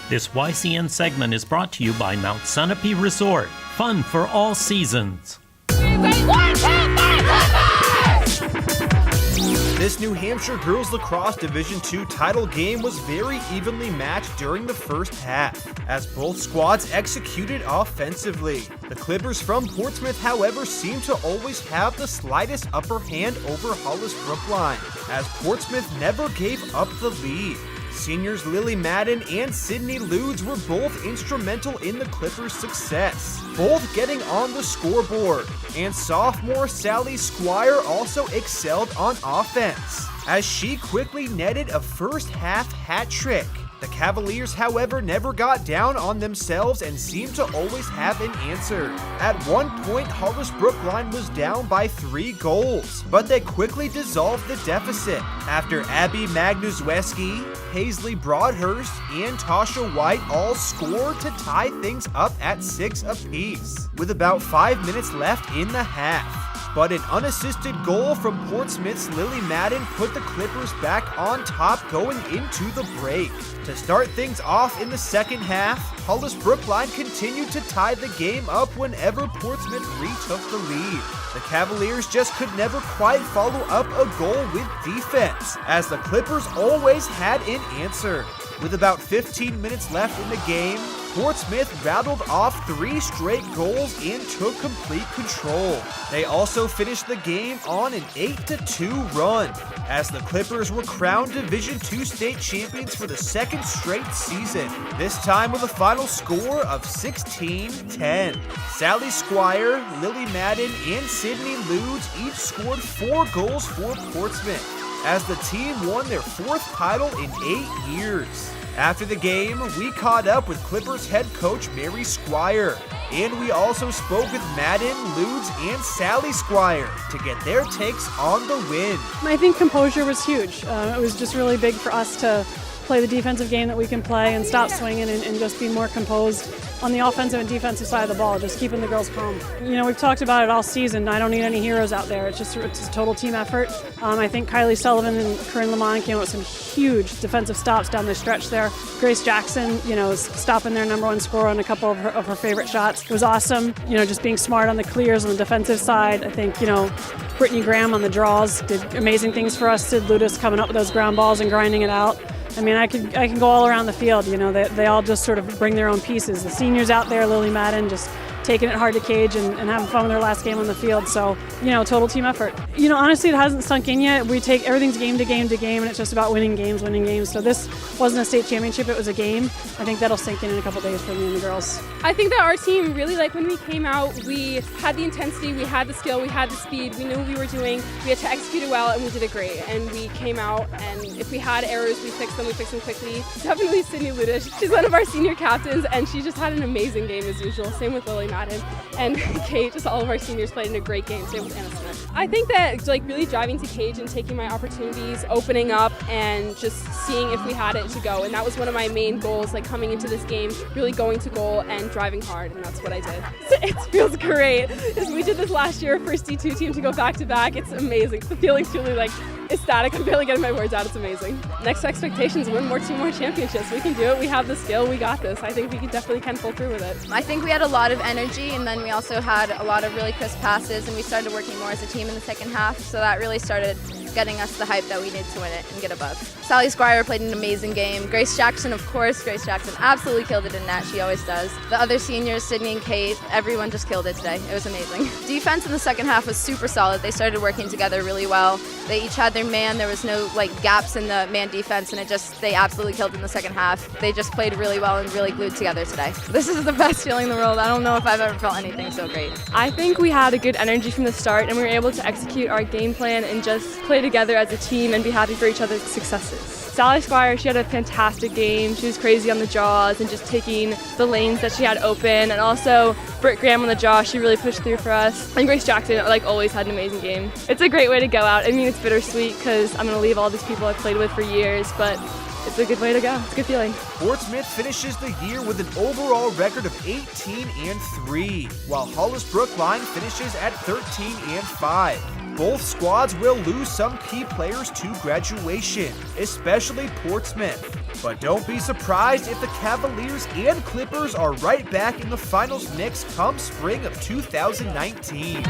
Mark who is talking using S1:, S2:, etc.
S1: This YCN segment is brought to you by Mount Sunapee Resort. Fun for all seasons.
S2: This New Hampshire Girls Lacrosse Division II title game was very evenly matched during the first half, as both squads executed offensively. The Clippers from Portsmouth, however, seemed to always have the slightest upper hand over Hollis-Brookline, as Portsmouth never gave up the lead. Seniors Lily Madden and Sydney Ludes were both instrumental in the Clippers' success, both getting on the scoreboard, and sophomore Sally Squire also excelled on offense, as she quickly netted a first-half hat trick. The Cavaliers, however, never got down on themselves and seemed to always have an answer. At one point, Hollis-Brookline was down by 3 goals, but they quickly dissolved the deficit after Abby Magnusweski, Paisley Broadhurst, and Tasha White all scored to tie things up at 6 apiece, with about 5 minutes left in the half. But an unassisted goal from Portsmouth's Lily Madden put the Clippers back on top going into the break. To start things off in the second half, Hollis-Brookline continued to tie the game up whenever Portsmouth retook the lead. The Cavaliers just could never quite follow up a goal with defense, as the Clippers always had an answer. With about 15 minutes left in the game, Portsmouth rattled off 3 straight goals and took complete control. They also finished the game on an 8-2 run, as the Clippers were crowned Division II state champions for the second straight season, this time with a final score of 16-10. Sally Squire, Lily Madden, and Sydney Ludes each scored 4 goals for Portsmouth, as the team won their 4th title in 8 years. After the game, we caught up with Clippers head coach Mary Squire, and we also spoke with Madden, Ludes, and Sally Squire to get their takes on the win.
S3: I think composure was huge. It was just really big for us to play the defensive game that we can play and stop swinging and just be more composed on the offensive and defensive side of the ball, just keeping the girls calm. You know, we've talked about it all season. I don't need any heroes out there. It's a total team effort. I think Kylie Sullivan and Corinne Lamont came up with some huge defensive stops down the stretch there. Grace Jackson, is stopping their number 1 scorer on a couple of her favorite shots. It was awesome. Just being smart on the clears on the defensive side. I think, Brittany Graham on the draws did amazing things for us. Sid Ludus coming up with those ground balls and grinding it out. I mean, I can go all around the field. They all just sort of bring their own pieces. The seniors out there, Lily Madden, just taking it hard to cage and having fun with their last game on the field. So, total team effort. Honestly, it hasn't sunk in yet. We take everything's game to game to game, and it's just about winning games. So this wasn't a state championship, it was a game. I think that'll sink in a couple days for me and the girls.
S4: I think that our team really, when we came out, we had the intensity, we had the skill, we had the speed, we knew what we were doing, we had to execute it well, and we did it great. And we came out, and if we had errors, we fixed them quickly. Definitely Sydney Ludish. She's one of our senior captains, and she just had an amazing game as usual. Same with Lily Madden. And Kate, just all of our seniors played in a great game. Same with Anna Smith. I think that really driving to cage and taking my opportunities, opening up, and just seeing if we had it to go. And that was one of my main goals, coming into this game, really going to goal and driving hard, and that's what I did. It feels great. We did this last year, first D2 team to go back-to-back. It's amazing. The feeling's truly ecstatic. I'm barely getting my words out. It's amazing. Next expectations, win 2 more championships. We can do it. We have the skill. We got this. I think we definitely can pull through with it.
S5: I think we had a lot of energy, and then we also had a lot of really crisp passes, and we started working more as a team in the second half, so that really started getting us the hype that we needed to win it and get above. Sally Squire played an amazing game. Grace Jackson, of course. Grace Jackson absolutely killed it in net. She always does. The other seniors, Sydney and Kate, everyone just killed it today. It was amazing. Defense in the second half was super solid. They started working together really well. They each had their man. There was no gaps in the man defense, and they absolutely killed in the second half. They just played really well and really glued together today. This is the best feeling in the world. I don't know if I've ever felt anything so great.
S4: I think we had a good energy from the start, and we were able to execute our game plan and just play together as a team and be happy for each other's successes. Sally Squire, she had a fantastic game. She was crazy on the draws and just taking the lanes that she had open. And also Britt Graham on the draw, she really pushed through for us. And Grace Jackson, always had an amazing game. It's a great way to go out. I mean, it's bittersweet because I'm going to leave all these people I've played with for years, but it's a good way to go. It's a good feeling.
S2: Portsmouth finishes the year with an overall record of 18-3, while Hollis-Brookline finishes at 13-5. both squads will lose some key players to graduation, especially Portsmouth. But don't be surprised if the Cavaliers and Clippers are right back in the finals mix come spring of 2019.